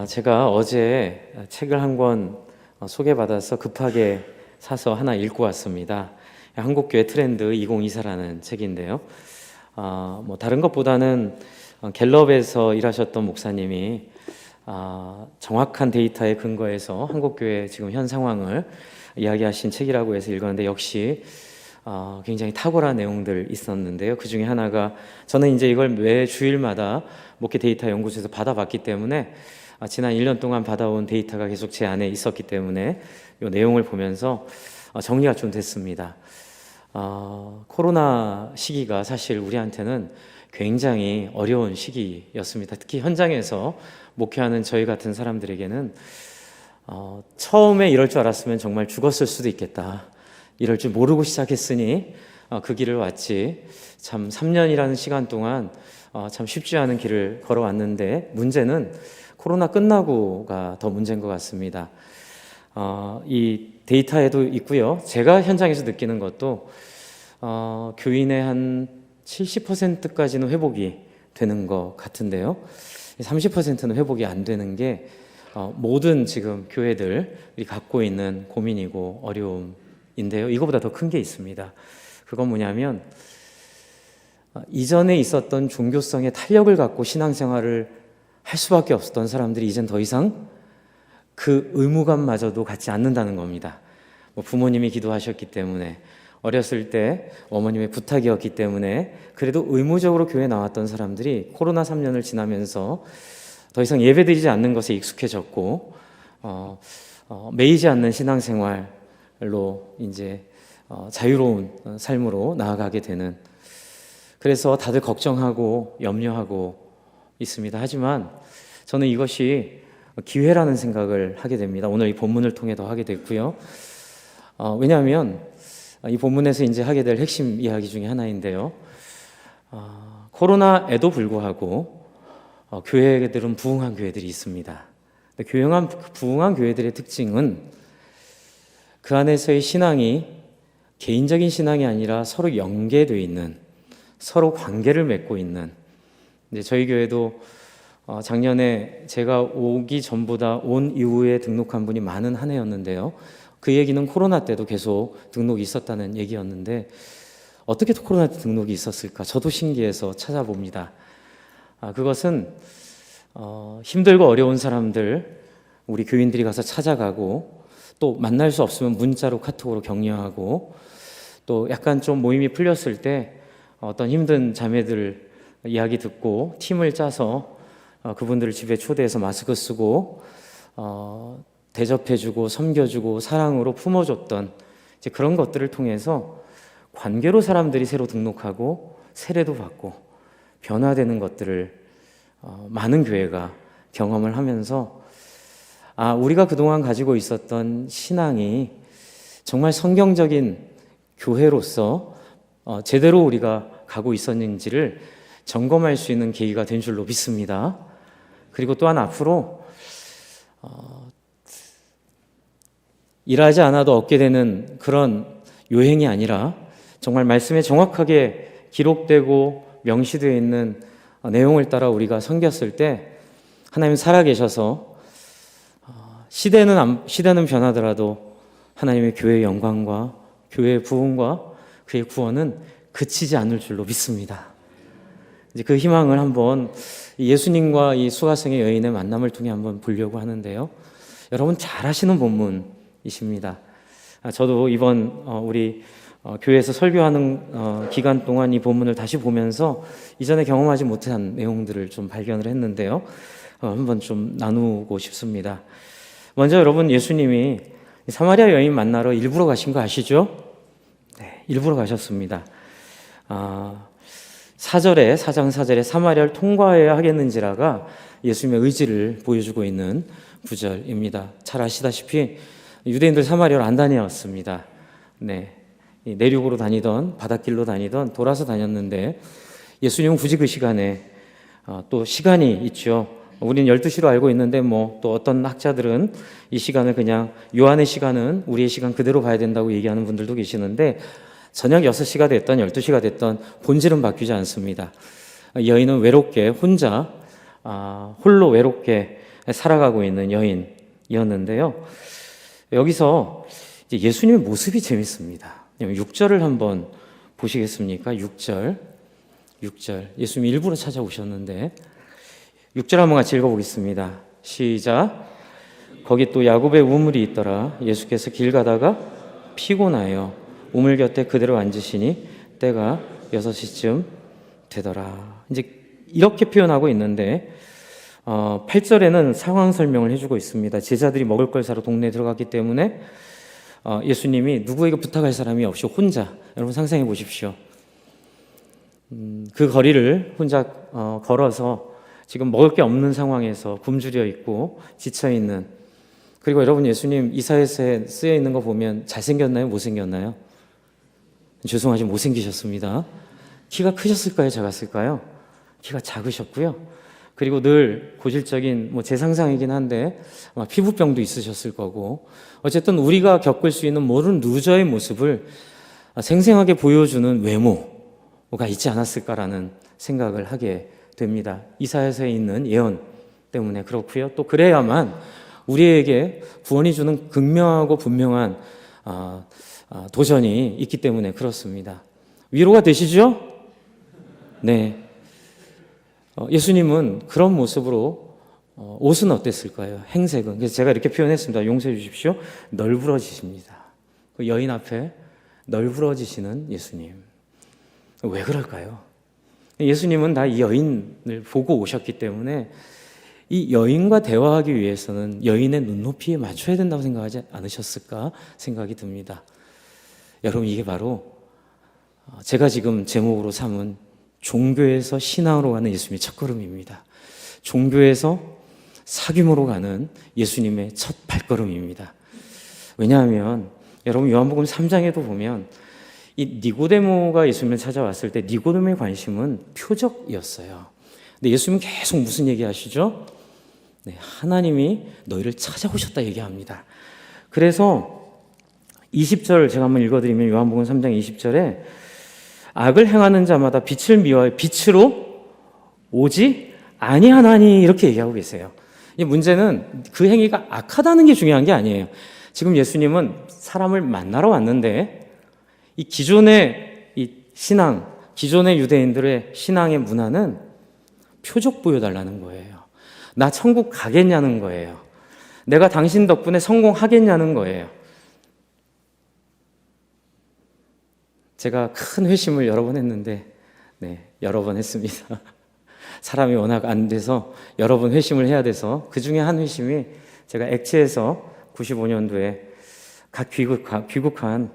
제가 어제 책을 한 권 소개받아서 급하게 사서 하나 읽고 왔습니다. 한국교회 트렌드 2024라는 책인데요. 다른 것보다는 갤럽에서 일하셨던 목사님이 정확한 데이터에 근거해서 한국교회 지금 현 상황을 이야기하신 책이라고 해서 읽었는데 역시 굉장히 탁월한 내용들 있었는데요. 그 중에 하나가 저는 이제 이걸 매 주일마다 목회 데이터 연구소에서 받아봤기 때문에 지난 1년 동안 받아온 데이터가 계속 제 안에 있었기 때문에 이 내용을 보면서 정리가 좀 됐습니다. 코로나 시기가 사실 우리한테는 굉장히 어려운 시기였습니다. 특히 현장에서 목회하는 저희 같은 사람들에게는 처음에 이럴 줄 알았으면 정말 죽었을 수도 있겠다. 이럴 줄 모르고 시작했으니 그 길을 왔지. 참 3년이라는 시간 동안 참 쉽지 않은 길을 걸어왔는데 문제는 코로나 끝나고가 더 문제인 것 같습니다. 이 데이터에도 있고요. 제가 현장에서 느끼는 것도 교인의 한 70%까지는 회복이 되는 것 같은데요. 30%는 회복이 안 되는 게 모든 지금 교회들이 갖고 있는 고민이고 어려움인데요. 이거보다 더 큰 게 있습니다. 그건 뭐냐면 이전에 있었던 종교성의 탄력을 갖고 신앙생활을 할 수밖에 없었던 사람들이 이젠 더 이상 그 의무감마저도 갖지 않는다는 겁니다. 부모님이 기도하셨기 때문에, 어렸을 때 어머님의 부탁이었기 때문에 그래도 의무적으로 교회에 나왔던 사람들이 코로나 3년을 지나면서 더 이상 예배드리지 않는 것에 익숙해졌고 매이지 않는 신앙생활로 이제 자유로운 삶으로 나아가게 되는, 그래서 다들 걱정하고 염려하고 있습니다. 하지만 저는 이것이 기회라는 생각을 하게 됩니다. 오늘 이 본문을 통해도 하게 됐고요. 왜냐하면 이 본문에서 이제 하게 될 핵심 이야기 중에 하나인데요. 코로나에도 불구하고 교회들은 부흥한 교회들이 있습니다. 부흥한 교회들의 특징은 그 안에서의 신앙이 개인적인 신앙이 아니라 서로 연계되어 있는, 서로 관계를 맺고 있는. 이제 저희 교회도 작년에 제가 오기 전보다 온 이후에 등록한 분이 많은 한 해였는데요. 그 얘기는 코로나 때도 계속 등록이 있었다는 얘기였는데 어떻게 코로나 때 등록이 있었을까? 저도 신기해서 찾아봅니다. 그것은 힘들고 어려운 사람들 우리 교인들이 가서 찾아가고, 또 만날 수 없으면 문자로 카톡으로 격려하고, 또 약간 좀 모임이 풀렸을 때 어떤 힘든 자매들 이야기 듣고 팀을 짜서 그분들을 집에 초대해서 마스크 쓰고 대접해주고 섬겨주고 사랑으로 품어줬던 이제 그런 것들을 통해서 관계로 사람들이 새로 등록하고 세례도 받고 변화되는 것들을 많은 교회가 경험을 하면서 우리가 그동안 가지고 있었던 신앙이 정말 성경적인 교회로서 제대로 우리가 가고 있었는지를 점검할 수 있는 계기가 된 줄로 믿습니다. 그리고 또한 앞으로 일하지 않아도 얻게 되는 그런 요행이 아니라 정말 말씀에 정확하게 기록되고 명시되어 있는 내용을 따라 우리가 섬겼을 때 하나님 살아계셔서 시대는 변하더라도 하나님의 교회의 영광과 교회의 부흥과 그의 구원은 그치지 않을 줄로 믿습니다. 이제 그 희망을 한번 예수님과 이 수가성의 여인의 만남을 통해 한번 보려고 하는데요. 여러분 잘 아시는 본문이십니다. 저도 이번 우리 교회에서 설교하는 기간 동안 이 본문을 다시 보면서 이전에 경험하지 못한 내용들을 좀 발견을 했는데요. 한번 좀 나누고 싶습니다. 먼저 여러분, 예수님이 사마리아 여인 만나러 일부러 가신 거 아시죠? 네, 일부러 가셨습니다. 4장 4절에 사마리아를 통과해야 하겠는지라가 예수님의 의지를 보여주고 있는 구절입니다. 잘 아시다시피 유대인들 사마리아를 안 다녀왔습니다. 네, 내륙으로 다니던 바닷길로 다니던 돌아서 다녔는데 예수님은 굳이 그 시간에 또 시간이 있죠. 우리는 12시로 알고 있는데 또 어떤 학자들은 이 시간을 그냥 요한의 시간은 우리의 시간 그대로 봐야 된다고 얘기하는 분들도 계시는데 저녁 6시가 됐던 12시가 됐던 본질은 바뀌지 않습니다. 여인은 외롭게 혼자 홀로 외롭게 살아가고 있는 여인이었는데요. 여기서 이제 예수님의 모습이 재밌습니다. 6절을 한번 보시겠습니까? 6절 예수님이 일부러 찾아오셨는데 6절 한번 같이 읽어보겠습니다. 시작. 거기 또 야곱의 우물이 있더라. 예수께서 길 가다가 피곤하여 우물 곁에 그대로 앉으시니 때가 6시쯤 되더라. 이제 이렇게 표현하고 있는데 8절에는 상황 설명을 해주고 있습니다. 제자들이 먹을 걸 사러 동네에 들어갔기 때문에 예수님이 누구에게 부탁할 사람이 없이 혼자, 여러분 상상해 보십시오. 그 거리를 혼자 걸어서 지금 먹을 게 없는 상황에서 굶주려 있고 지쳐 있는, 그리고 여러분 예수님 이사야서에 쓰여 있는 거 보면 잘생겼나요? 못생겼나요? 죄송하지만 못생기셨습니다. 키가 크셨을까요? 작았을까요? 키가 작으셨고요. 그리고 늘 고질적인 제 상상이긴 한데 아마 피부병도 있으셨을 거고, 어쨌든 우리가 겪을 수 있는 모든 루저의 모습을 생생하게 보여주는 외모가 있지 않았을까라는 생각을 하게 됩니다. 이사야서에 있는 예언 때문에 그렇고요. 또 그래야만 우리에게 구원이 주는 극명하고 분명한 도전이 있기 때문에 그렇습니다. 위로가 되시죠? 네. 예수님은 그런 모습으로 옷은 어땠을까요? 행색은. 그래서 제가 이렇게 표현했습니다. 용서해 주십시오. 널브러지십니다. 그 여인 앞에 널브러지시는 예수님. 왜 그럴까요? 예수님은 다 이 여인을 보고 오셨기 때문에 이 여인과 대화하기 위해서는 여인의 눈높이에 맞춰야 된다고 생각하지 않으셨을까 생각이 듭니다. 여러분, 이게 바로 제가 지금 제목으로 삼은 종교에서 신앙으로 가는 예수님의 첫걸음입니다. 종교에서 사귐으로 가는 예수님의 첫 발걸음입니다. 왜냐하면 여러분 요한복음 3장에도 보면 이 니고데모가 예수님을 찾아왔을 때 니고데모의 관심은 표적이었어요. 근데 예수님은 계속 무슨 얘기하시죠? 네, 하나님이 너희를 찾아오셨다 얘기합니다. 그래서 20절 제가 한번 읽어드리면 요한복음 3장 20절에 악을 행하는 자마다 빛을 미워하여 빛으로 오지 아니하나니 이렇게 얘기하고 계세요. 이 문제는 그 행위가 악하다는 게 중요한 게 아니에요. 지금 예수님은 사람을 만나러 왔는데 이 기존의 이 신앙, 기존의 유대인들의 신앙의 문화는 표적 보여달라는 거예요. 나 천국 가겠냐는 거예요. 내가 당신 덕분에 성공하겠냐는 거예요. 제가 큰 회심을 여러 번 했는데, 여러 번 했습니다. 사람이 워낙 안 돼서 여러 번 회심을 해야 돼서 그 중에 한 회심이 제가 액체에서 95년도에 귀국한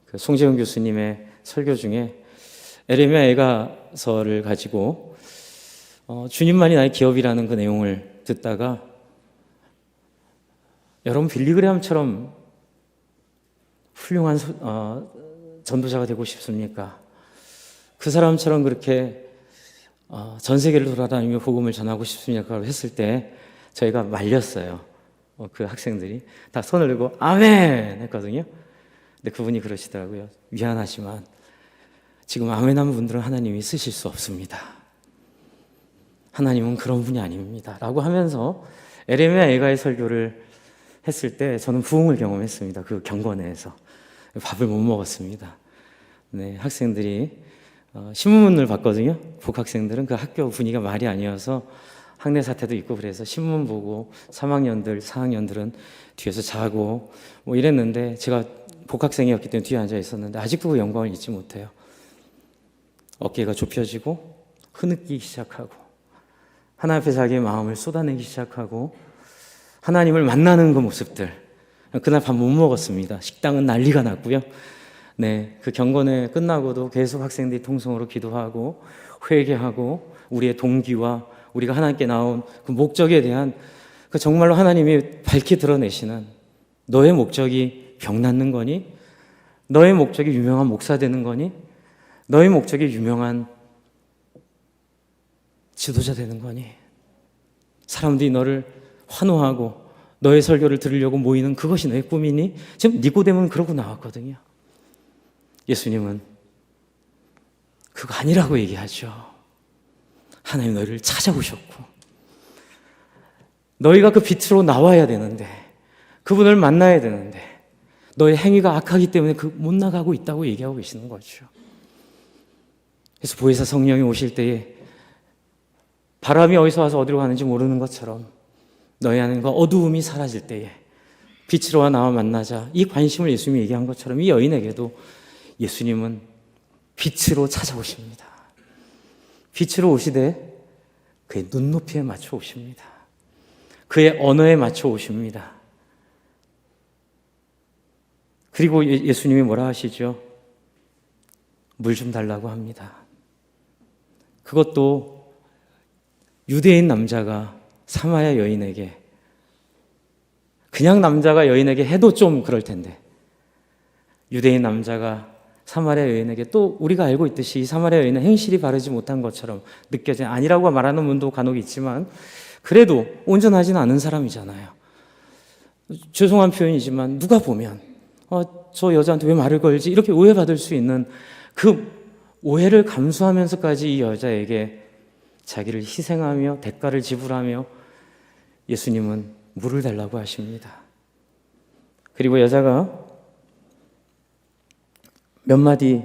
그 송재훈 교수님의 설교 중에 에레미야 애가서를 가지고 주님만이 나의 기업이라는 그 내용을 듣다가 여러분 빌리그레함처럼 훌륭한 전도자가 되고 싶습니까? 그 사람처럼 그렇게 전 세계를 돌아다니며 복음을 전하고 싶습니까? 했을 때 저희가 말렸어요. 그 학생들이 다 손을 들고 아멘 했거든요. 근데 그분이 그러시더라고요. 미안하지만 지금 아멘 한 분들은 하나님이 쓰실 수 없습니다. 하나님은 그런 분이 아닙니다. 라고 하면서 에레미야 애가의 설교를 했을 때 저는 부흥을 경험했습니다. 그 경건회에서. 밥을 못 먹었습니다. 네, 학생들이 신문을 봤거든요. 복학생들은 그 학교 분위기가 말이 아니어서 학내 사태도 있고 그래서 신문 보고 3학년들, 4학년들은 뒤에서 자고 이랬는데 제가 복학생이었기 때문에 뒤에 앉아 있었는데 아직도 그 영광을 잊지 못해요. 어깨가 좁혀지고 흐느끼기 시작하고 하나님 앞에 자기의 마음을 쏟아내기 시작하고 하나님을 만나는 그 모습들. 그날 밥 못 먹었습니다. 식당은 난리가 났고요. 네, 그 경건회 끝나고도 계속 학생들이 통성으로 기도하고 회개하고 우리의 동기와 우리가 하나님께 나온 그 목적에 대한 그 정말로 하나님이 밝히 드러내시는 너의 목적이 병 낫는 거니? 너의 목적이 유명한 목사 되는 거니? 너의 목적이 유명한 지도자 되는 거니? 사람들이 너를 환호하고 너의 설교를 들으려고 모이는 그것이 너의 꿈이니? 지금 니고데모는 그러고 나왔거든요. 예수님은 그거 아니라고 얘기하죠. 하나님 너희를 찾아오셨고 너희가 그 빛으로 나와야 되는데, 그분을 만나야 되는데 너의 행위가 악하기 때문에 못 나가고 있다고 얘기하고 계시는 거죠. 그래서 보혜사 성령이 오실 때에 바람이 어디서 와서 어디로 가는지 모르는 것처럼 너희 안에 어두움이 사라질 때에 빛으로 와 나와 만나자, 이 관심을 예수님이 얘기한 것처럼 이 여인에게도 예수님은 빛으로 찾아오십니다. 빛으로 오시되 그의 눈높이에 맞춰 오십니다. 그의 언어에 맞춰 오십니다. 그리고 예수님이 뭐라 하시죠? 물 좀 달라고 합니다. 그것도 유대인 남자가 사마리아 여인에게, 그냥 남자가 여인에게 해도 좀 그럴 텐데 유대인 남자가 사마리아 여인에게, 또 우리가 알고 있듯이 이 사마리아 여인은 행실이 바르지 못한 것처럼 느껴진, 아니라고 말하는 분도 간혹 있지만 그래도 온전하지는 않은 사람이잖아요. 죄송한 표현이지만 누가 보면 저 여자한테 왜 말을 걸지? 이렇게 오해받을 수 있는 그 오해를 감수하면서까지 이 여자에게 자기를 희생하며 대가를 지불하며 예수님은 물을 달라고 하십니다. 그리고 여자가 몇 마디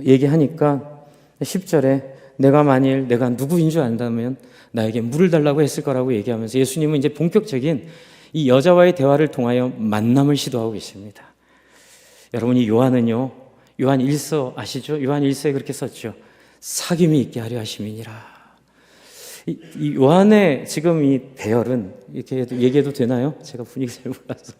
얘기하니까 10절에 내가 만일 내가 누구인 줄 안다면 나에게 물을 달라고 했을 거라고 얘기하면서 예수님은 이제 본격적인 이 여자와의 대화를 통하여 만남을 시도하고 계십니다. 여러분이 요한은요, 요한 1서 아시죠? 요한 1서에 그렇게 썼죠. 사귐이 있게 하려 하심이니라. 이 요한의 지금 이 배열은 이렇게 얘기해도 되나요? 제가 분위기 잘 몰라서.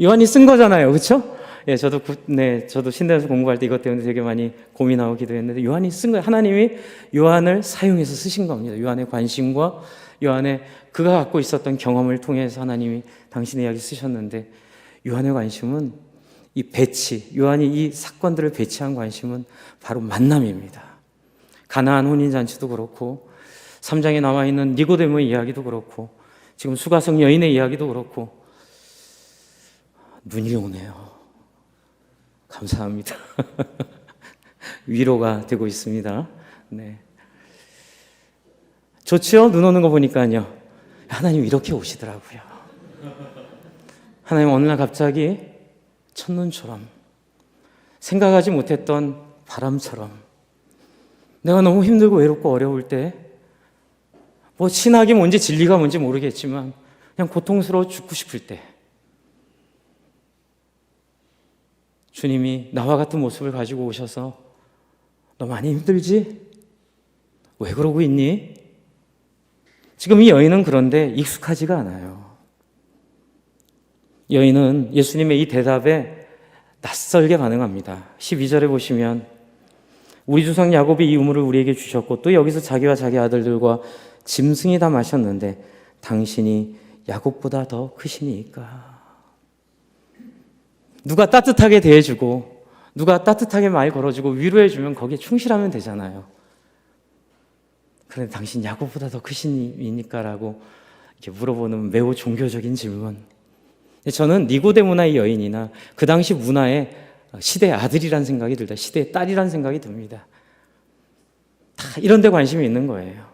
요한이 쓴 거잖아요. 그렇죠? 예, 저도 신대에서 공부할 때 이것 때문에 되게 많이 고민하고 기도했는데 요한이 쓴 거예요. 하나님이 요한을 사용해서 쓰신 겁니다. 요한의 관심과 요한의 그가 갖고 있었던 경험을 통해서 하나님이 당신의 이야기 쓰셨는데, 요한의 관심은 이 배치, 요한이 이 사건들을 배치한 관심은 바로 만남입니다. 가나안 혼인잔치도 그렇고 3장에 나와 있는 니고데모의 이야기도 그렇고 지금 수가성 여인의 이야기도 그렇고 눈이 오네요. 감사합니다. 위로가 되고 있습니다. 네. 좋죠? 눈 오는 거 보니까요. 하나님 이렇게 오시더라고요. 하나님 어느 날 갑자기 첫눈처럼, 생각하지 못했던 바람처럼, 내가 너무 힘들고 외롭고 어려울 때, 뭐 신학이 뭔지 진리가 뭔지 모르겠지만 그냥 고통스러워 죽고 싶을 때 주님이 나와 같은 모습을 가지고 오셔서 너 많이 힘들지? 왜 그러고 있니? 지금 이 여인은 그런데 익숙하지가 않아요. 여인은 예수님의 이 대답에 낯설게 반응합니다. 12절에 보시면 우리 조상 야곱이 이 우물을 우리에게 주셨고 또 여기서 자기와 자기 아들들과 짐승이 다 마셨는데 당신이 야곱보다 더 크시니까. 누가 따뜻하게 대해주고 누가 따뜻하게 말 걸어주고 위로해주면 거기에 충실하면 되잖아요. 그런데 당신 야곱보다 더 크시니까? 라고 이렇게 물어보는 매우 종교적인 질문. 저는 니고데모나 이 여인이나 그 당시 문화에 시대의 아들이란 생각이 들다, 시대의 딸이란 생각이 듭니다. 다 이런 데 관심이 있는 거예요.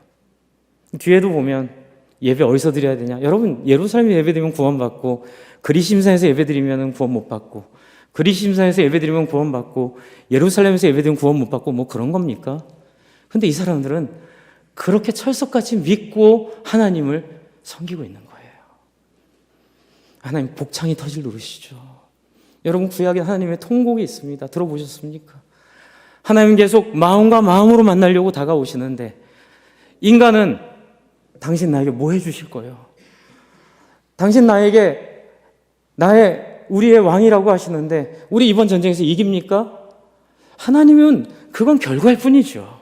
뒤에도 보면 예배 어디서 드려야 되냐? 여러분, 예루살렘에 예배 드리면 구원받고 그리심산에서 예배 드리면 구원 못 받고 그리심산에서 예배 드리면 구원 받고 예루살렘에서 예배 드리면 구원 못 받고 뭐 그런 겁니까? 근데 이 사람들은 그렇게 철석같이 믿고 하나님을 섬기고 있는 거예요. 하나님 복창이 터질 노릇이죠. 여러분, 구약에 하나님의 통곡이 있습니다. 들어보셨습니까? 하나님 계속 마음과 마음으로 만나려고 다가오시는데 인간은 당신 나에게 뭐 해주실 거예요? 당신 나에게 우리의 왕이라고 하시는데 우리 이번 전쟁에서 이깁니까? 하나님은 그건 결과일 뿐이죠.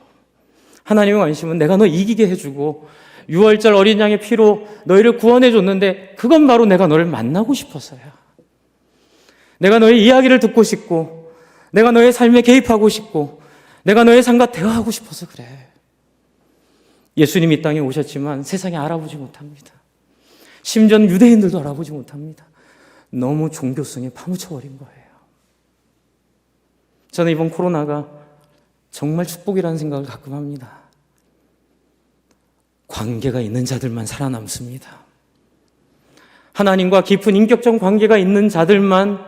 하나님의 관심은 내가 너 이기게 해주고 6월절 어린 양의 피로 너희를 구원해 줬는데 그건 바로 내가 너를 만나고 싶어서야. 내가 너의 이야기를 듣고 싶고 내가 너의 삶에 개입하고 싶고 내가 너의 삶과 대화하고 싶어서 그래. 예수님이 이 땅에 오셨지만 세상에 알아보지 못합니다. 심지어 유대인들도 알아보지 못합니다. 너무 종교성에 파묻혀버린 거예요. 저는 이번 코로나가 정말 축복이라는 생각을 가끔 합니다. 관계가 있는 자들만 살아남습니다. 하나님과 깊은 인격적 관계가 있는 자들만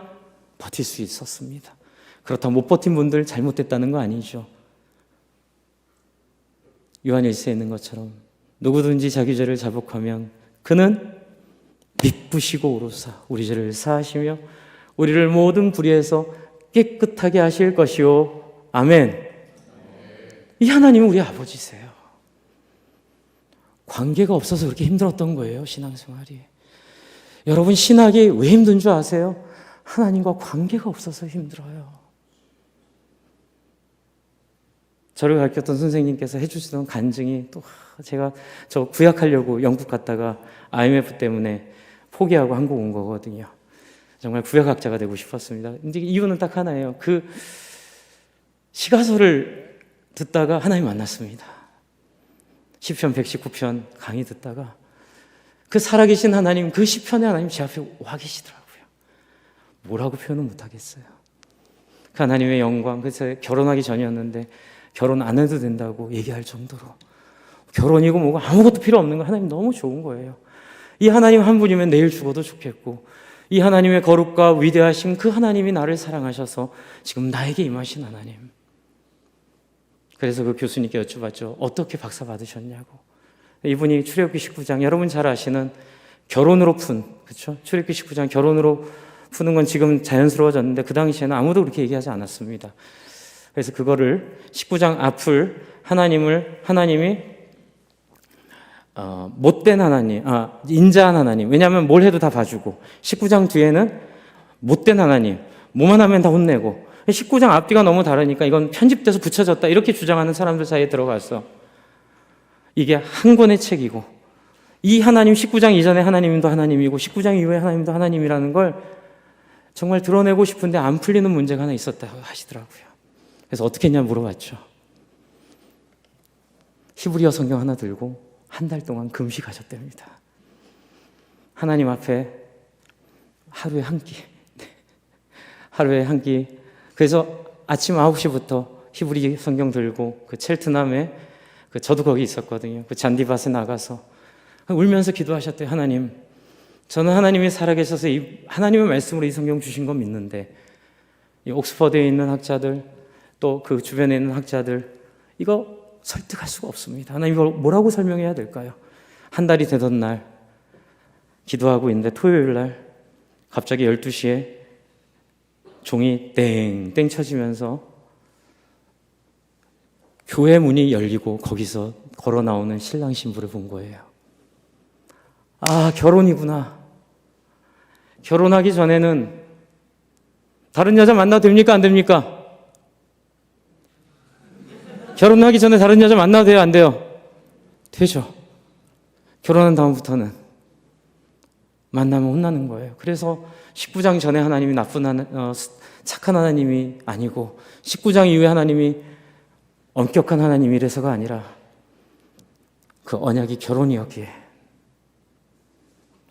버틸 수 있었습니다. 그렇다고 못 버틴 분들 잘못됐다는 거 아니죠. 요한일서에 있는 것처럼 누구든지 자기 죄를 자복하면 그는 미쁘시고 오로사 우리 죄를 사하시며 우리를 모든 불의에서 깨끗하게 하실 것이요. 아멘. 이 하나님은 우리 아버지세요. 관계가 없어서 그렇게 힘들었던 거예요, 신앙생활이. 여러분, 신학이 왜 힘든 줄 아세요? 하나님과 관계가 없어서 힘들어요. 저를 가르쳤던 선생님께서 해주시던 간증이 또 제가 저 구약하려고 영국 갔다가 IMF 때문에 포기하고 한국 온 거거든요. 정말 구약학자가 되고 싶었습니다. 근데 이유는 딱 하나예요. 그 시가서를 듣다가 하나님 만났습니다. 시편 119편 강의 듣다가 그 살아계신 하나님, 그 시편의 하나님 제 앞에 와 계시더라고요. 뭐라고 표현은 못하겠어요. 그 하나님의 영광, 그래서 결혼하기 전이었는데 결혼 안 해도 된다고 얘기할 정도로 결혼이고 뭐고 아무것도 필요 없는 거 하나님 너무 좋은 거예요. 이 하나님 한 분이면 내일 죽어도 좋겠고 이 하나님의 거룩과 위대하심, 그 하나님이 나를 사랑하셔서 지금 나에게 임하신 하나님. 그래서 그 교수님께 여쭤봤죠. 어떻게 박사 받으셨냐고. 이분이 출애굽기 19장, 여러분 잘 아시는 결혼으로 그렇죠? 출애굽기 19장 결혼으로 푸는 건 지금 자연스러워졌는데 그 당시에는 아무도 그렇게 얘기하지 않았습니다. 그래서 그거를 19장 앞을 하나님이 못된 하나님, 인자한 하나님. 왜냐하면 뭘 해도 다 봐주고 19장 뒤에는 못된 하나님, 뭐만 하면 다 혼내고 19장 앞뒤가 너무 다르니까 이건 편집돼서 붙여졌다 이렇게 주장하는 사람들 사이에 들어갔어. 이게 한 권의 책이고 이 하나님 19장 이전에 하나님도 하나님이고 19장 이후에 하나님도 하나님이라는 걸 정말 드러내고 싶은데 안 풀리는 문제가 하나 있었다고 하시더라고요. 그래서 어떻게 했냐 물어봤죠. 히브리어 성경 하나 들고 한 달 동안 금식하셨답니다. 하나님 앞에 하루에 한 끼. 하루에 한 끼. 그래서 아침 9시부터 히브리 성경 들고 그 첼트남에 저도 거기 있었거든요. 그 잔디밭에 나가서 울면서 기도하셨대요. 하나님, 저는 하나님이 살아계셔서 이 하나님의 말씀으로 이 성경 주신 거 믿는데 이 옥스퍼드에 있는 학자들 또 그 주변에 있는 학자들 이거 설득할 수가 없습니다. 하나님 이걸 뭐라고 설명해야 될까요? 한 달이 되던 날 기도하고 있는데 토요일 날 갑자기 12시에 종이 땡땡 쳐지면서 교회 문이 열리고 거기서 걸어 나오는 신랑 신부를 본 거예요. 아, 결혼이구나. 결혼하기 전에는 다른 여자 만나도 됩니까? 안 됩니까? 결혼하기 전에 다른 여자 만나도 돼요? 안 돼요? 되죠. 결혼한 다음부터는 만나면 혼나는 거예요. 그래서 19장 전에 하나님이 착한 하나님이 아니고 19장 이후에 하나님이 엄격한 하나님이래서가 아니라 그 언약이 결혼이었기에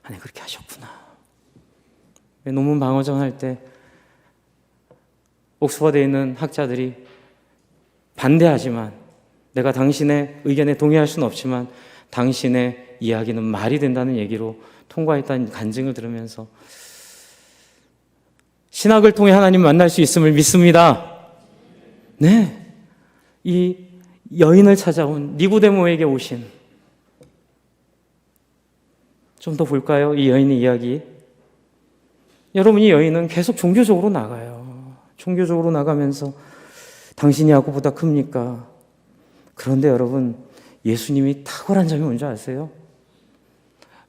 하나님 그렇게 하셨구나. 논문 방어전 할 때 옥스퍼드에 있는 학자들이 반대하지만 내가 당신의 의견에 동의할 수는 없지만 당신의 이야기는 말이 된다는 얘기로 통과했다는 간증을 들으면서 신학을 통해 하나님 만날 수 있음을 믿습니다. 네, 이 여인을 찾아온 니고데모에게 오신, 좀 더 볼까요? 이 여인의 이야기. 여러분, 이 여인은 계속 종교적으로 나가요. 종교적으로 나가면서 당신이 야고보다 큽니까? 그런데 여러분, 예수님이 탁월한 점이 뭔지 아세요?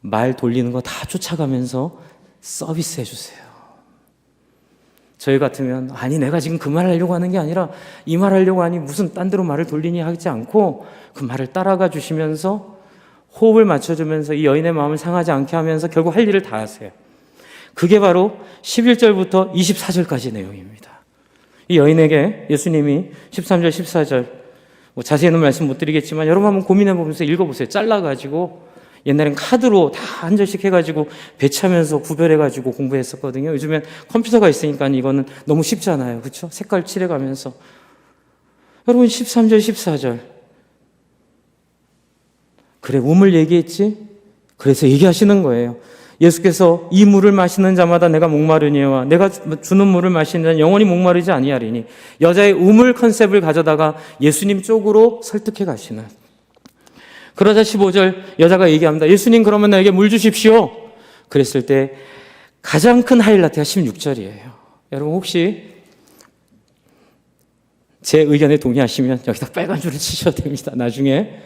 말 돌리는 거 다 쫓아가면서 서비스 해주세요. 저희 같으면 아니 내가 지금 그 말 하려고 하는 게 아니라 이 말 하려고 하니 무슨 딴 데로 말을 돌리니 하지 않고 그 말을 따라가 주시면서 호흡을 맞춰주면서 이 여인의 마음을 상하지 않게 하면서 결국 할 일을 다 하세요. 그게 바로 11절부터 24절까지 내용입니다. 이 여인에게 예수님이 13절, 14절 자세히는 말씀 못 드리겠지만 여러분 한번 고민해 보면서 읽어보세요. 잘라가지고 옛날엔 카드로 다 한 절씩 해가지고 배치하면서 구별해가지고 공부했었거든요. 요즘엔 컴퓨터가 있으니까 이거는 너무 쉽잖아요. 그렇죠? 색깔 칠해가면서. 여러분 13절, 14절 그래, 우물 얘기했지? 그래서 얘기하시는 거예요. 예수께서 이 물을 마시는 자마다 내가 목마르니와 내가 주는 물을 마시는 자는 영원히 목마르지 아니하리니, 여자의 우물 컨셉을 가져다가 예수님 쪽으로 설득해 가시는. 그러자 15절 여자가 얘기합니다. 예수님, 그러면 나에게 물 주십시오. 그랬을 때 가장 큰 하이라이트가 16절이에요. 여러분 혹시 제 의견에 동의하시면 여기다 빨간 줄을 치셔도 됩니다. 나중에.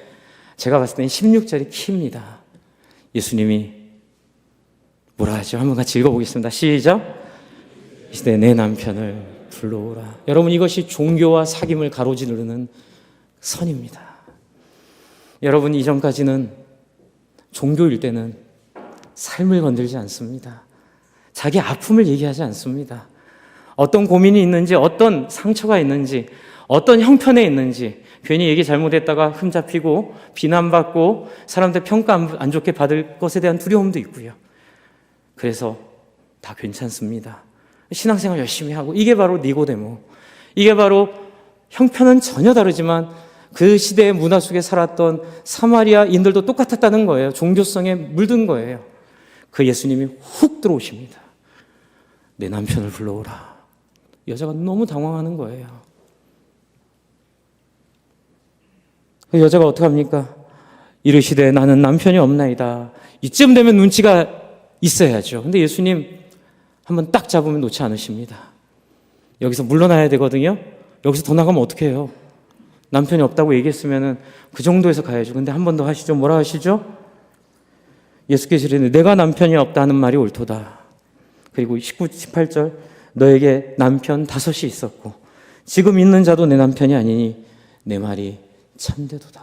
제가 봤을 때는 16절이 키입니다. 예수님이 뭐라 하죠? 한번 같이 읽어보겠습니다. 시작. 이제 내 남편을 불러오라. 여러분, 이것이 종교와 사귐을 가로지르는 선입니다. 여러분, 이전까지는 종교일 때는 삶을 건들지 않습니다. 자기 아픔을 얘기하지 않습니다. 어떤 고민이 있는지, 어떤 상처가 있는지, 어떤 형편에 있는지, 괜히 얘기 잘못했다가 흠잡히고 비난받고 사람들 평가 안 좋게 받을 것에 대한 두려움도 있고요. 그래서 다 괜찮습니다. 신앙생활 열심히 하고, 이게 바로 니고데모, 이게 바로 형편은 전혀 다르지만 그 시대의 문화 속에 살았던 사마리아인들도 똑같았다는 거예요. 종교성에 물든 거예요. 그 예수님이 훅 들어오십니다. 내 남편을 불러오라. 여자가 너무 당황하는 거예요. 그 여자가 어떡합니까? 이르시되 나는 남편이 없나이다. 이쯤 되면 눈치가 있어야죠. 근데 예수님 한번 딱 잡으면 놓지 않으십니다. 여기서 물러나야 되거든요. 여기서 더 나가면 어떻게 해요? 남편이 없다고 얘기했으면 그 정도에서 가야죠. 근데 한 번 더 하시죠. 뭐라 하시죠? 예수께서 이르시되 내가 남편이 없다는 말이 옳도다. 그리고 19, 18절 너에게 남편 5이 있었고 지금 있는 자도 내 남편이 아니니 내 말이 참되도다.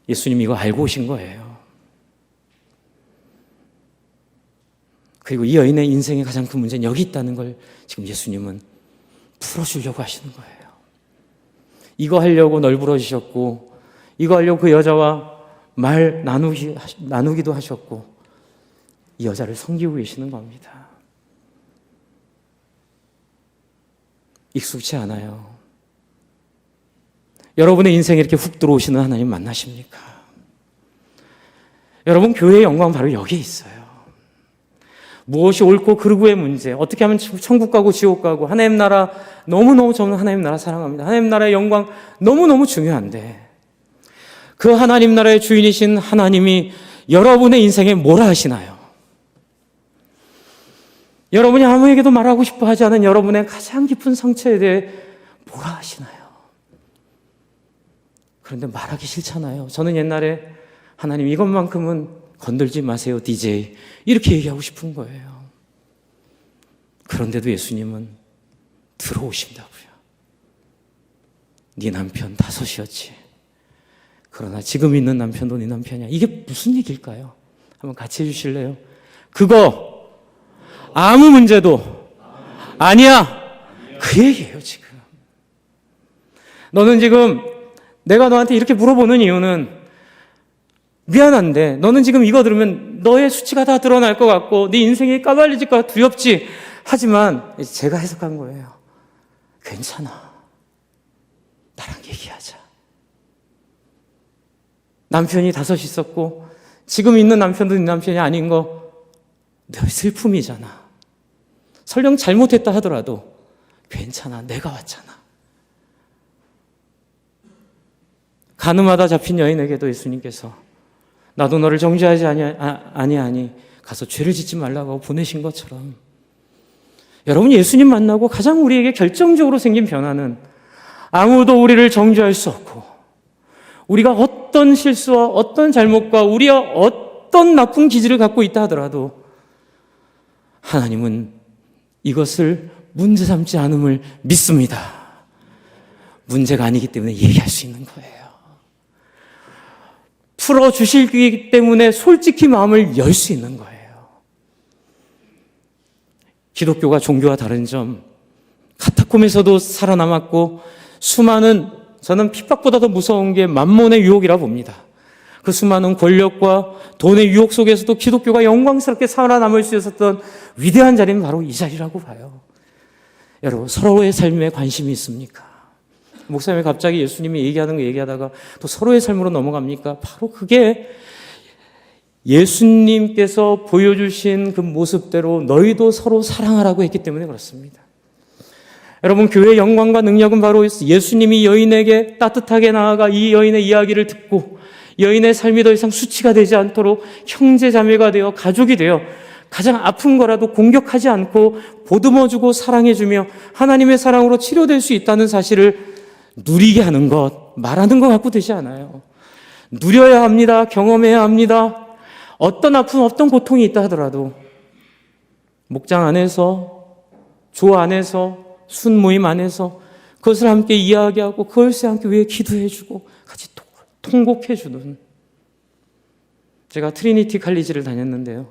예수님이 이거 알고 오신 거예요. 그리고 이 여인의 인생의 가장 큰 문제는 여기 있다는 걸 지금 예수님은 풀어주려고 하시는 거예요. 이거 하려고 널브러지셨고, 이거 하려고 그 여자와 말 나누기도 하셨고, 이 여자를 섬기고 계시는 겁니다. 익숙치 않아요. 여러분의 인생에 이렇게 훅 들어오시는 하나님 만나십니까? 여러분, 교회의 영광은 바로 여기에 있어요. 무엇이 옳고 그르고의 문제, 어떻게 하면 천국 가고 지옥 가고, 하나님 나라, 너무너무 저는 하나님 나라 사랑합니다. 하나님 나라의 영광 너무너무 중요한데, 그 하나님 나라의 주인이신 하나님이 여러분의 인생에 뭐라 하시나요? 여러분이 아무에게도 말하고 싶어 하지 않은 여러분의 가장 깊은 상처에 대해 뭐라 하시나요? 그런데 말하기 싫잖아요. 저는 옛날에 하나님 이것만큼은 건들지 마세요, DJ. 이렇게 얘기하고 싶은 거예요. 그런데도 예수님은 들어오신다고요. 네 남편 5이었지. 그러나 지금 있는 남편도 네 남편이야. 이게 무슨 얘기일까요? 한번 같이 해주실래요? 그거 아무 문제도 아니야. 그 얘기예요, 지금. 너는 지금 내가 너한테 이렇게 물어보는 이유는 미안한데 너는 지금 이거 들으면 너의 수치가 다 드러날 것 같고 네 인생이 까발려질까 두렵지. 하지만 제가 해석한 거예요. 괜찮아. 나랑 얘기하자. 남편이 5 있었고 지금 있는 남편도 네 남편이 아닌 거 너의 슬픔이잖아. 설령 잘못했다 하더라도 괜찮아. 내가 왔잖아. 가늠하다 잡힌 여인에게도 예수님께서 나도 너를 정죄하지 아니하니 가서 죄를 짓지 말라고 보내신 것처럼, 여러분, 예수님 만나고 가장 우리에게 결정적으로 생긴 변화는 아무도 우리를 정죄할 수 없고, 우리가 어떤 실수와 어떤 잘못과 우리가 어떤 나쁜 기질을 갖고 있다 하더라도 하나님은 이것을 문제 삼지 않음을 믿습니다. 문제가 아니기 때문에 얘기할 수 있는 거예요. 풀어주시기 때문에 솔직히 마음을 열 수 있는 거예요. 기독교가 종교와 다른 점, 카타콤에서도 살아남았고, 수많은, 저는 핍박보다 더 무서운 게 만몬의 유혹이라 봅니다. 그 수많은 권력과 돈의 유혹 속에서도 기독교가 영광스럽게 살아남을 수 있었던 위대한 자리는 바로 이 자리라고 봐요. 여러분, 서로의 삶에 관심이 있습니까? 목사님이 갑자기 예수님이 얘기하는 거 얘기하다가 또 서로의 삶으로 넘어갑니까? 바로 그게 예수님께서 보여주신 그 모습대로 너희도 서로 사랑하라고 했기 때문에 그렇습니다. 여러분, 교회의 영광과 능력은 바로 예수님이 여인에게 따뜻하게 나아가 이 여인의 이야기를 듣고 여인의 삶이 더 이상 수치가 되지 않도록 형제 자매가 되어 가족이 되어 가장 아픈 거라도 공격하지 않고 보듬어주고 사랑해주며 하나님의 사랑으로 치료될 수 있다는 사실을 누리게 하는 것, 말하는 것 갖고 되지 않아요. 누려야 합니다. 경험해야 합니다. 어떤 아픔, 어떤 고통이 있다 하더라도 목장 안에서, 조 안에서, 순모임 안에서 그것을 함께 이야기하고 그것을 함께 위해 기도해주고 같이 통곡해주는. 제가 트리니티 칼리지를 다녔는데요.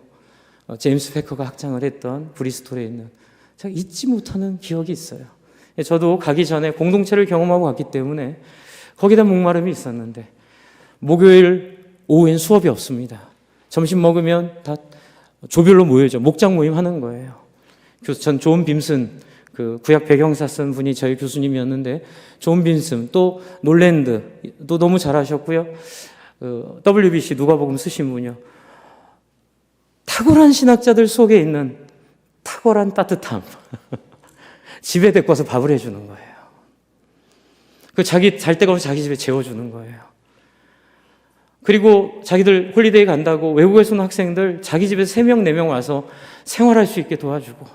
제임스 패커가 학장을 했던 브리스톨에 있는, 제가 잊지 못하는 기억이 있어요. 저도 가기 전에 공동체를 경험하고 갔기 때문에 거기다 목마름이 있었는데 목요일 오후엔 수업이 없습니다. 점심 먹으면 다 조별로 모여죠. 목장 모임 하는 거예요. 전 존 빔슨, 그 구약 배경사 쓴 분이 저희 교수님이었는데, 존 빔슨, 또 놀랜드, 또 너무 잘하셨고요. WBC 누가복음 쓰신 분이요. 탁월한 신학자들 속에 있는 탁월한 따뜻함. 집에 데리고 와서 밥을 해주는 거예요. 자기 잘 데가 없어서 자기 집에 재워주는 거예요. 그리고 자기들 홀리데이 간다고 외국에서 온 학생들 자기 집에 3명, 4명 와서 생활할 수 있게 도와주고,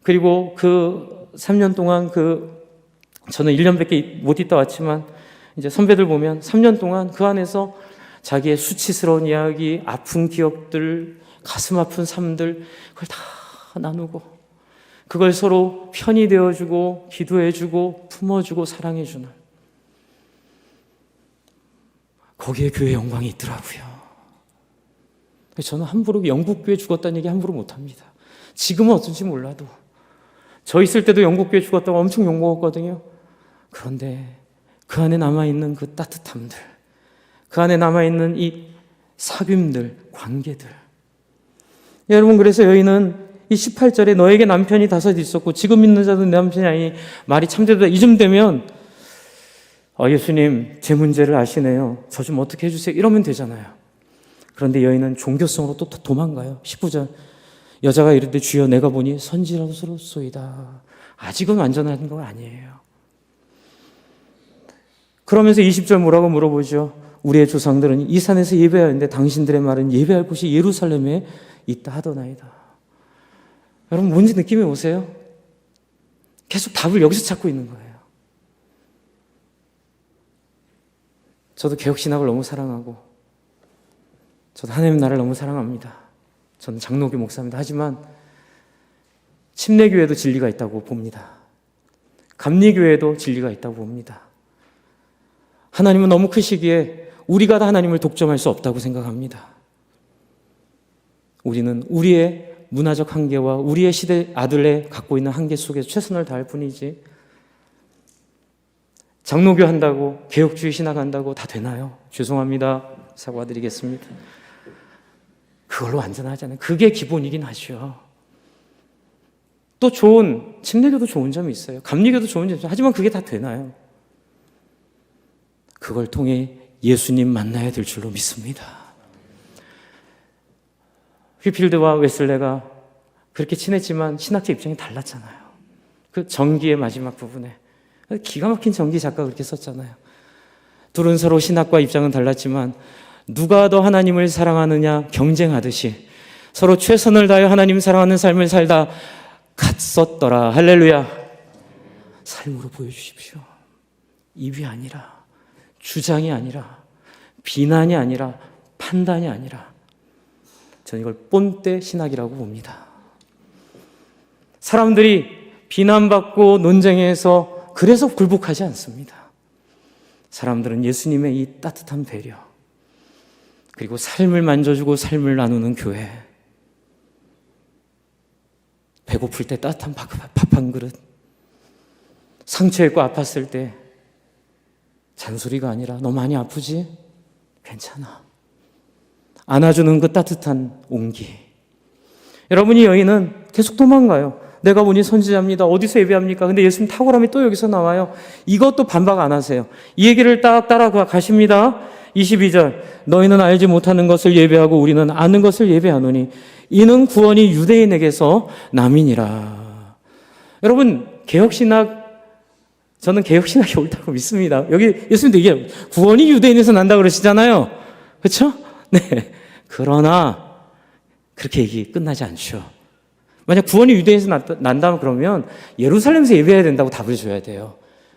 그리고 그 3년 동안 저는 1년밖에 못 있다 왔지만 이제 선배들 보면 3년 동안 그 안에서 자기의 수치스러운 이야기, 아픈 기억들, 가슴 아픈 삶들, 그걸 다 나누고 그걸 서로 편이 되어주고 기도해주고 품어주고 사랑해주는, 거기에 교회의 영광이 있더라고요. 저는 함부로 영국교회 죽었다는 얘기 함부로 못합니다. 지금은 어떤지 몰라도 저 있을 때도 영국교회 죽었다고 엄청 욕먹었거든요. 그런데 그 안에 남아있는 그 따뜻함들, 그 안에 남아있는 이 사귐들, 관계들. 여러분, 그래서 여인은 이 18절에 너에게 남편이 5 있었고 지금 있는 자도 내 남편이 아니니 말이 참되도다. 이쯤 되면 예수님 제 문제를 아시네요. 저 좀 어떻게 해주세요. 이러면 되잖아요. 그런데 여인은 종교성으로 또 도망가요. 19절 여자가 이르되 주여 내가 보니 선지자로소이다. 아직은 완전한 건 아니에요. 그러면서 20절 뭐라고 물어보죠. 우리의 조상들은 이 산에서 예배하였는데 당신들의 말은 예배할 곳이 예루살렘에 있다 하더나이다. 여러분, 뭔지 느낌이 오세요? 계속 답을 여기서 찾고 있는 거예요. 저도 개혁신학을 너무 사랑하고 저도 하나님 나라를 너무 사랑합니다. 저는 장로교 목사입니다. 하지만 침례교회도 진리가 있다고 봅니다. 감리교회도 진리가 있다고 봅니다. 하나님은 너무 크시기에 우리가 다 하나님을 독점할 수 없다고 생각합니다. 우리는 우리의 문화적 한계와 우리의 시대 아들의 갖고 있는 한계 속에서 최선을 다할 뿐이지, 장로교 한다고 개혁주의 신학 한다고 다 되나요? 죄송합니다. 사과드리겠습니다. 그걸로 완전하잖아요. 그게 기본이긴 하죠. 또 좋은 침례교도 좋은 점이 있어요. 감리교도 좋은 점이 있어요. 하지만 그게 다 되나요? 그걸 통해 예수님 만나야 될 줄로 믿습니다. 휘필드와 웨슬레가 그렇게 친했지만 신학자 입장이 달랐잖아요. 그 전기의 마지막 부분에 기가 막힌 전기 작가가 그렇게 썼잖아요. 둘은 서로 신학과 입장은 달랐지만 누가 더 하나님을 사랑하느냐 경쟁하듯이 서로 최선을 다해 하나님 사랑하는 삶을 살다 갔었더라. 할렐루야. 삶으로 보여주십시오. 입이 아니라, 주장이 아니라, 비난이 아니라, 판단이 아니라, 저는 이걸 본때 신학이라고 봅니다. 사람들이 비난받고 논쟁해서 그래서 굴복하지 않습니다. 사람들은 예수님의 이 따뜻한 배려, 그리고 삶을 만져주고 삶을 나누는 교회, 배고플 때 따뜻한 밥 한 그릇, 상처있고 아팠을 때 잔소리가 아니라 너 많이 아프지? 괜찮아. 안아주는 그 따뜻한 온기. 여러분이 여인은 계속 도망가요. 내가 보니 선지자입니다. 어디서 예배합니까? 근데 예수님 탁월함이 또 여기서 나와요. 이것도 반박 안 하세요. 이 얘기를 딱 따라가 가십니다. 22절, 너희는 알지 못하는 것을 예배하고 우리는 아는 것을 예배하노니 이는 구원이 유대인에게서 남이니라. 여러분, 저는 개혁신학이 옳다고 믿습니다. 여기 예수님도 이게 구원이 유대인에서 난다 그러시잖아요. 그렇죠? 네. 그러나 그렇게 얘기 끝나지 않죠. 만약 구원이 유대인에서 난다면 그러면 예루살렘에서 예배해야 된다고 답을 줘야 돼요.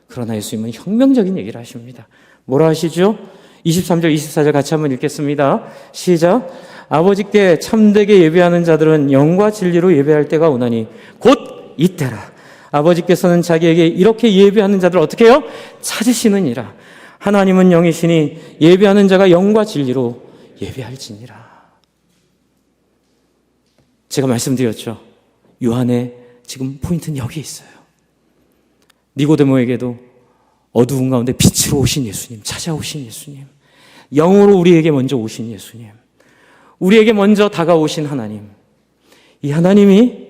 그러나 예수님은 혁명적인 얘기를 하십니다. 뭐라 하시죠? 23절, 24절 같이 한번 읽겠습니다. 시작. 아버지께 참되게 예배하는 자들은 영과 진리로 예배할 때가 오나니 곧 이때라. 아버지께서는 자기에게 이렇게 예배하는 자들을 어떻게 해요? 찾으시느니라. 하나님은 영이시니 예배하는 자가 영과 진리로 예배할지니라. 제가 말씀드렸죠. 요한의 지금 포인트는 여기 있어요. 니고데모에게도 어두운 가운데 빛으로 오신 예수님, 찾아오신 예수님, 영으로 우리에게 먼저 오신 예수님, 우리에게 먼저 다가오신 하나님, 이 하나님이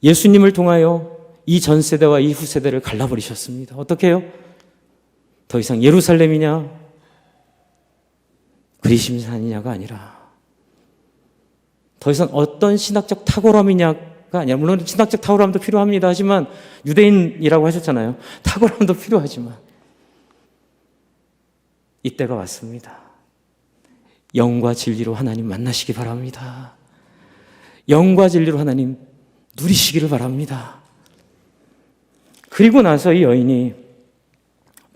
예수님을 통하여 이 전 세대와 이 후 세대를 갈라버리셨습니다. 어떻게 해요? 더 이상 예루살렘이냐 그리심산이냐가 아니라 더 이상 어떤 신학적 탁월함이냐가 아니라, 물론 신학적 탁월함도 필요합니다. 하지만 유대인이라고 하셨잖아요. 탁월함도 필요하지만 이때가 왔습니다. 영과 진리로 하나님 만나시기 바랍니다. 영과 진리로 하나님 누리시기를 바랍니다. 그리고 나서 이 여인이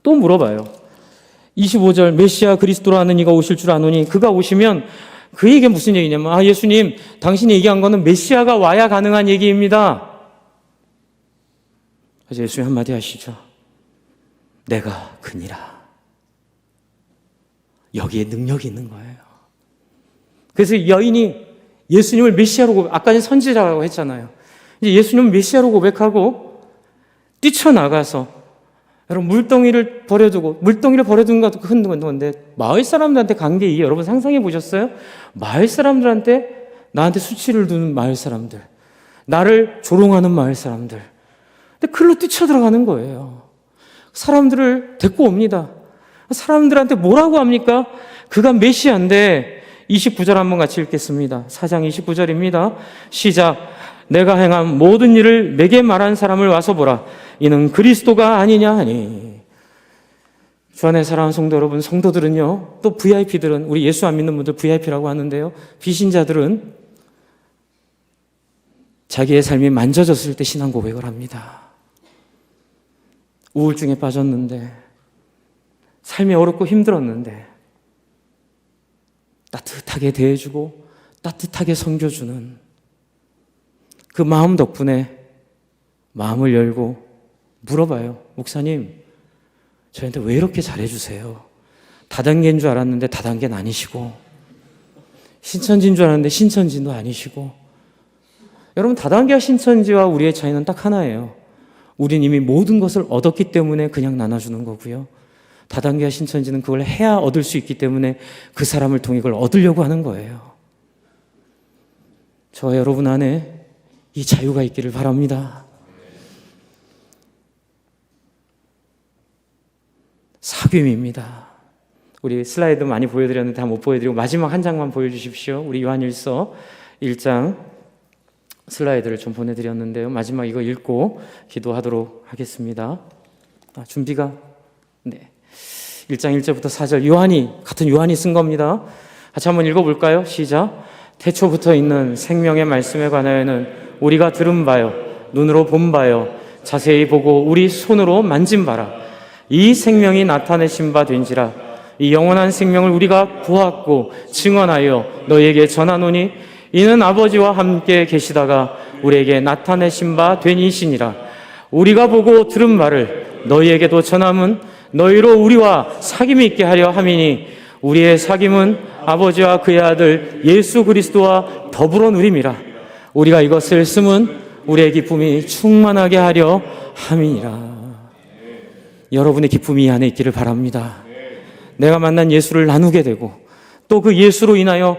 또 물어봐요. 25절, 메시아 그리스도라는 이가 오실 줄 아노니 그가 오시면, 그에게 무슨 얘기냐면, 예수님, 당신이 얘기한 거는 메시아가 와야 가능한 얘기입니다. 그래서 예수님 한마디 하시죠. 내가 그니라. 여기에 능력이 있는 거예요. 그래서 여인이 예수님을 메시아로 아까 선지자라고 했잖아요. 이제 예수님은 메시아로 고백하고 뛰쳐나가서, 여러분, 물동이를 버려두고, 물동이를 버려둔 것도 큰 건데, 마을 사람들한테 간 게 이게, 여러분 상상해 보셨어요? 마을 사람들한테, 나한테 수치를 두는 마을 사람들, 나를 조롱하는 마을 사람들, 근데 글로 뛰쳐들어가는 거예요. 사람들을 데리고 옵니다. 사람들한테 뭐라고 합니까? 그가 메시아인데, 29절 한번 같이 읽겠습니다. 4장 29절입니다. 시작. 내가 행한 모든 일을 내게 말한 사람을 와서 보라. 이는 그리스도가 아니냐 하니. 주 안에 사랑하는 성도 여러분, 성도들은요, 또 VIP들은, 우리 예수 안 믿는 분들 VIP라고 하는데요, 비신자들은 자기의 삶이 만져졌을 때 신앙 고백을 합니다. 우울증에 빠졌는데, 삶이 어렵고 힘들었는데 따뜻하게 대해주고 따뜻하게 섬겨주는 그 마음 덕분에 마음을 열고 물어봐요. 목사님, 저한테 왜 이렇게 잘해주세요? 다단계인 줄 알았는데 다단계는 아니시고, 신천지인 줄 알았는데 신천지도 아니시고. 여러분, 다단계와 신천지와 우리의 차이는 딱 하나예요. 우린 이미 모든 것을 얻었기 때문에 그냥 나눠주는 거고요. 다단계와 신천지는 그걸 해야 얻을 수 있기 때문에 그 사람을 통해 그걸 얻으려고 하는 거예요. 저와 여러분 안에 이 자유가 있기를 바랍니다. 사귐입니다. 우리 슬라이드 많이 보여드렸는데 다 못 보여드리고 마지막 한 장만 보여주십시오. 우리 요한일서 1장 슬라이드를 좀 보내드렸는데요. 마지막 이거 읽고 기도하도록 하겠습니다. 준비가? 네. 1장 1절부터 4절, 같은 요한이 쓴 겁니다. 같이 한번 읽어볼까요? 시작. 태초부터 있는 생명의 말씀에 관하여는 우리가 들은 바요, 눈으로 본 바요, 자세히 보고 우리 손으로 만진 바라. 이 생명이 나타내신 바 된지라. 이 영원한 생명을 우리가 보았고 증언하여 너희에게 전하노니 이는 아버지와 함께 계시다가 우리에게 나타내신 바 되니시니라. 우리가 보고 들은 말을 너희에게도 전함은 너희로 우리와 사귐이 있게 하려 함이니 우리의 사귐은 아버지와 그의 아들 예수 그리스도와 더불어 누림이라. 우리가 이것을 쓰면 우리의 기쁨이 충만하게 하려 함이니라. 여러분의 기쁨이 이 안에 있기를 바랍니다. 내가 만난 예수를 나누게 되고 또 그 예수로 인하여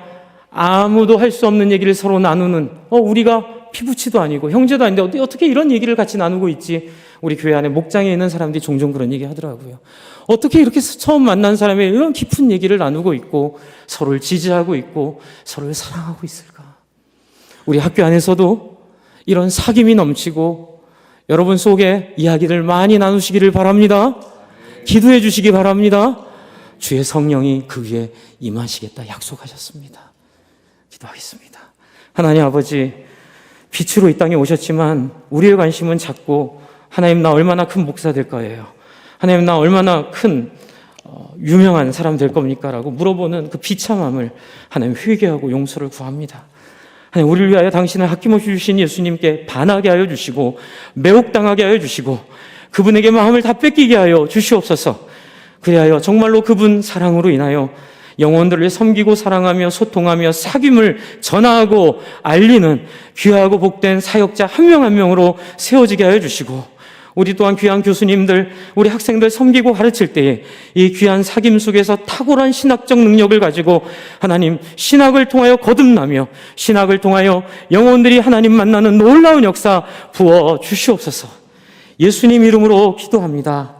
아무도 할 수 없는 얘기를 서로 나누는, 우리가 피부치도 아니고 형제도 아닌데 어떻게 이런 얘기를 같이 나누고 있지? 우리 교회 안에 목장에 있는 사람들이 종종 그런 얘기 하더라고요. 어떻게 이렇게 처음 만난 사람이 이런 깊은 얘기를 나누고 있고 서로를 지지하고 있고 서로를 사랑하고 있을까? 우리 학교 안에서도 이런 사귐이 넘치고 여러분 속에 이야기를 많이 나누시기를 바랍니다. 기도해 주시기 바랍니다. 주의 성령이 그 위에 임하시겠다 약속하셨습니다. 기도하겠습니다. 하나님 아버지, 빛으로 이 땅에 오셨지만 우리의 관심은 작고 하나님 나 얼마나 큰 목사 될 거예요? 하나님 나 얼마나 큰 유명한 사람 될 겁니까? 라고 물어보는 그 비참함을 하나님 회개하고 용서를 구합니다. 하나님 우리를 위하여 당신을 아낌없이 주신 예수님께 반하게 하여 주시고 매혹당하게 하여 주시고 그분에게 마음을 다 뺏기게 하여 주시옵소서. 그리하여 정말로 그분 사랑으로 인하여 영혼들을 섬기고 사랑하며 소통하며 사귐을 전하고 알리는 귀하고 복된 사역자 한 명 한 명으로 세워지게 하여 주시고 우리 또한 귀한 교수님들, 우리 학생들 섬기고 가르칠 때에 이 귀한 사귐 속에서 탁월한 신학적 능력을 가지고 하나님 신학을 통하여 거듭나며 신학을 통하여 영혼들이 하나님 만나는 놀라운 역사 부어 주시옵소서. 예수님 이름으로 기도합니다.